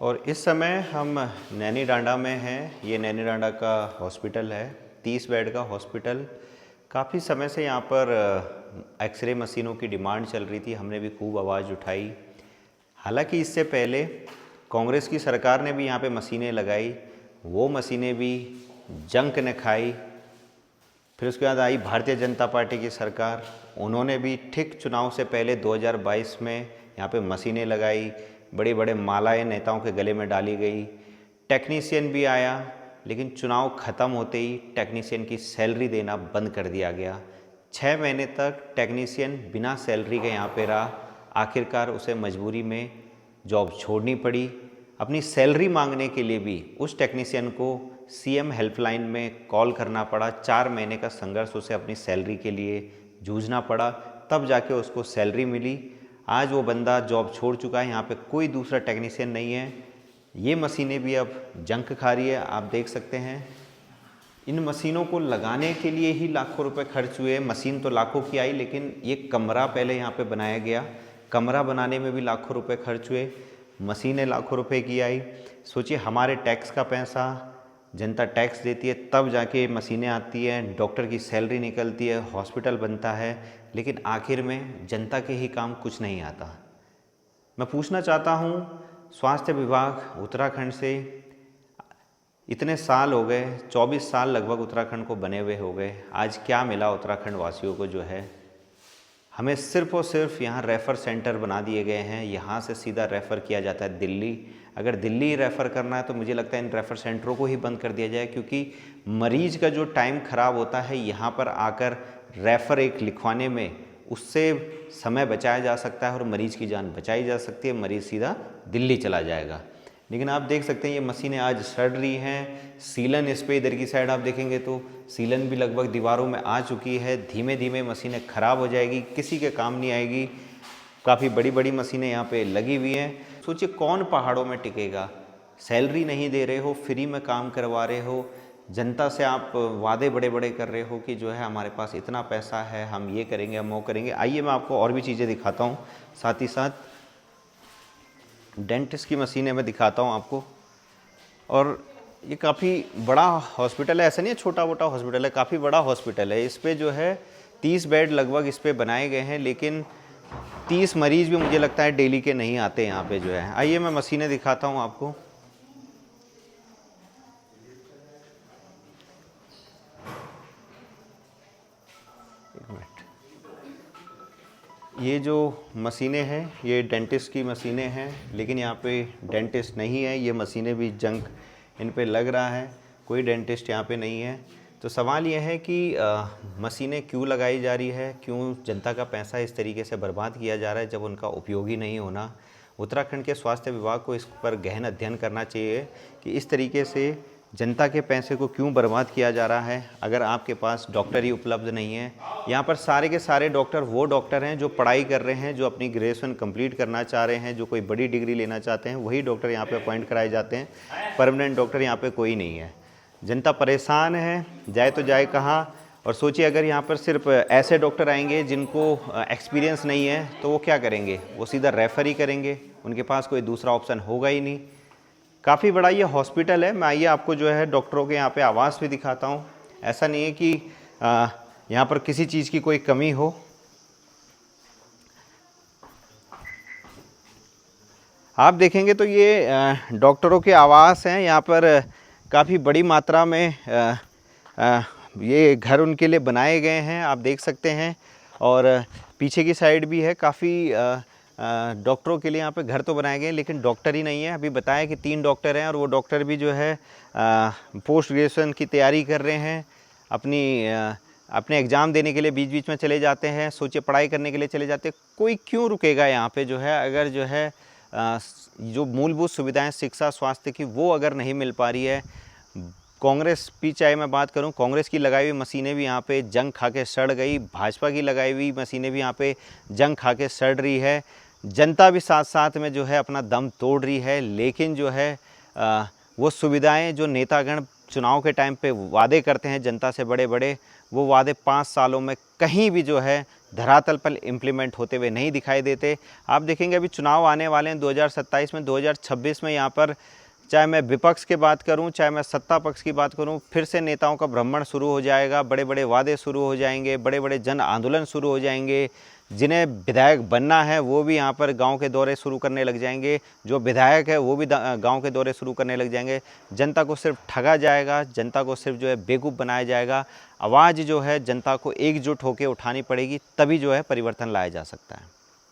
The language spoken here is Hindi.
और इस समय हम नैनी डांडा में हैं। ये नैनी डांडा का हॉस्पिटल है, 30 बेड का हॉस्पिटल। काफ़ी समय से यहाँ पर एक्सरे मशीनों की डिमांड चल रही थी, हमने भी खूब आवाज़ उठाई। हालांकि इससे पहले कांग्रेस की सरकार ने भी यहाँ पे मशीनें लगाई, वो मशीनें भी जंक ने खाई। फिर उसके बाद आई भारतीय जनता पार्टी की सरकार, उन्होंने भी ठीक चुनाव से पहले 2022 में यहाँ पे मशीनें लगाई, बड़े बड़े मालाएं नेताओं के गले में डाली गई। टेक्नीशियन भी आया, लेकिन चुनाव ख़त्म होते ही टेक्नीशियन की सैलरी देना बंद कर दिया गया। 6 महीने तक टेक्नीशियन बिना सैलरी के यहाँ पे रहा। आखिरकार उसे मजबूरी में जॉब छोड़नी पड़ी। अपनी सैलरी मांगने के लिए भी उस टेक्नीशियन को सीएम हेल्पलाइन में कॉल करना पड़ा। 4 महीने का संघर्ष उसे अपनी सैलरी के लिए जूझना पड़ा, तब जाके उसको सैलरी मिली। आज वो बंदा जॉब छोड़ चुका है, यहाँ पे कोई दूसरा टेक्नीशियन नहीं है। ये मशीनें भी अब जंक खा रही है, आप देख सकते हैं। इन मशीनों को लगाने के लिए ही लाखों रुपए खर्च हुए। मशीन तो लाखों की आई, लेकिन ये कमरा पहले यहाँ पे बनाया गया, कमरा बनाने में भी लाखों रुपए खर्च हुए, मशीनें लाखों रुपए की आई। सोचिए, हमारे टैक्स का पैसा जनता टैक्स देती है, तब जाके मशीनें आती हैं, डॉक्टर की सैलरी निकलती है, हॉस्पिटल बनता है, लेकिन आखिर में जनता के ही काम कुछ नहीं आता। मैं पूछना चाहता हूँ स्वास्थ्य विभाग उत्तराखंड से, इतने साल हो गए, 24 साल लगभग उत्तराखंड को बने हुए हो गए, आज क्या मिला उत्तराखंड वासियों को? जो है हमें सिर्फ और सिर्फ यहाँ रेफ़र सेंटर बना दिए गए हैं, यहाँ से सीधा रेफ़र किया जाता है दिल्ली। अगर दिल्ली रेफ़र करना है तो मुझे लगता है इन रेफ़र सेंटरों को ही बंद कर दिया जाए, क्योंकि मरीज का जो टाइम ख़राब होता है यहाँ पर आकर रेफ़र एक लिखवाने में, उससे समय बचाया जा सकता है और मरीज़ की जान बचाई जा सकती है। मरीज़ सीधा दिल्ली चला जाएगा। लेकिन आप देख सकते हैं ये मशीनें आज सड़ रही हैं। सीलन इस पे इधर की साइड आप देखेंगे तो सीलन भी लगभग दीवारों में आ चुकी है। धीमे धीमे मशीनें ख़राब हो जाएगी, किसी के काम नहीं आएगी। काफ़ी बड़ी बड़ी मशीनें यहाँ पे लगी हुई हैं। सोचिए कौन पहाड़ों में टिकेगा? सैलरी नहीं दे रहे हो, फ्री में काम करवा रहे हो, जनता से आप वादे बड़े बड़े कर रहे हो कि जो है हमारे पास इतना पैसा है, हम ये करेंगे, हम वो करेंगे। आइए मैं आपको और भी चीज़ें दिखाता हूँ, साथ ही साथ डेंटिस्ट की मशीनें मैं दिखाता हूँ आपको। और ये काफ़ी बड़ा हॉस्पिटल है, ऐसा नहीं है छोटा मोटा हॉस्पिटल है, काफ़ी बड़ा हॉस्पिटल है। इस पे जो है 30 बेड लगभग इस पे बनाए गए हैं, लेकिन 30 मरीज़ भी मुझे लगता है डेली के नहीं आते यहाँ पे जो है। आइए मैं मशीनें दिखाता हूँ आपको। एक मिनट, ये जो मशीनें हैं ये डेंटिस्ट की मशीनें हैं, लेकिन यहाँ पे डेंटिस्ट नहीं है। ये मशीनें भी जंक इन पे लग रहा है, कोई डेंटिस्ट यहाँ पे नहीं है। तो सवाल ये है कि मशीनें क्यों लगाई जा रही है, क्यों जनता का पैसा इस तरीके से बर्बाद किया जा रहा है जब उनका उपयोग ही नहीं होना। उत्तराखंड के स्वास्थ्य विभाग को इस पर गहन अध्ययन करना चाहिए कि इस तरीके से जनता के पैसे को क्यों बर्बाद किया जा रहा है। अगर आपके पास डॉक्टर ही उपलब्ध नहीं है, यहाँ पर सारे के सारे डॉक्टर वो डॉक्टर हैं जो पढ़ाई कर रहे हैं, जो अपनी ग्रेजुएशन कंप्लीट करना चाह रहे हैं, जो कोई बड़ी डिग्री लेना चाहते हैं, वही डॉक्टर यहाँ पे अपॉइंट कराए जाते हैं। परमानेंट डॉक्टर यहाँ पे कोई नहीं है। जनता परेशान है, जाए तो जाए कहाँ। और सोचिए अगर यहाँ पर सिर्फ ऐसे डॉक्टर आएंगे जिनको एक्सपीरियंस नहीं है, तो वो क्या करेंगे? वो सीधा रेफ़र ही करेंगे, उनके पास कोई दूसरा ऑप्शन होगा ही नहीं। काफ़ी बड़ा ये हॉस्पिटल है। मैं आइए आपको जो है डॉक्टरों के यहाँ पे आवास भी दिखाता हूँ। ऐसा नहीं है कि यहाँ पर किसी चीज़ की कोई कमी हो। आप देखेंगे तो ये डॉक्टरों के आवास हैं। यहाँ पर काफ़ी बड़ी मात्रा में ये घर उनके लिए बनाए गए हैं, आप देख सकते हैं। और पीछे की साइड भी है, काफ़ी डॉक्टरों के लिए यहाँ पे घर तो बनाए गए हैं, लेकिन डॉक्टर ही नहीं है। अभी बताया कि 3 डॉक्टर हैं और वो डॉक्टर भी जो है पोस्ट ग्रेजुएशन की तैयारी कर रहे हैं। अपने एग्ज़ाम देने के लिए बीच बीच में चले जाते हैं। सोचिए पढ़ाई करने के लिए चले जाते हैं। कोई क्यों रुकेगा यहाँ पे जो है? अगर जो है जो मूलभूत सुविधाएं शिक्षा स्वास्थ्य की वो अगर नहीं मिल पा रही है। कांग्रेस भी, चाहे मैं बात करूं, कांग्रेस की लगाई हुई मशीनें भी यहाँ पे जंग खा के सड़ गई, भाजपा की लगाई हुई मशीनें भी यहाँ पे जंग खा के सड़ रही है। जनता भी साथ साथ में जो है अपना दम तोड़ रही है, लेकिन जो है वो सुविधाएं जो नेतागण चुनाव के टाइम पे वादे करते हैं जनता से बड़े बड़े, वो वादे 5 सालों में कहीं भी जो है धरातल पर इम्प्लीमेंट होते हुए नहीं दिखाई देते। आप देखेंगे अभी चुनाव आने वाले हैं 2027 में, 2026 में यहाँ पर चाहे मैं विपक्ष की बात करूं, चाहे मैं सत्ता पक्ष की बात करूं, फिर से नेताओं का भ्रमण शुरू हो जाएगा, बड़े बड़े वादे शुरू हो जाएंगे, बड़े बड़े जन आंदोलन शुरू हो जाएंगे। जिन्हें विधायक बनना है वो भी यहाँ पर गांव के दौरे शुरू करने लग जाएंगे, जो विधायक है वो भी गांव के दौरे शुरू करने लग जाएंगे। जनता को सिर्फ ठगा जाएगा, जनता को सिर्फ जो है बेवकूफ़ बनाया जाएगा। आवाज़ जो है जनता को एकजुट होकर उठानी पड़ेगी, तभी जो है परिवर्तन लाया जा सकता है।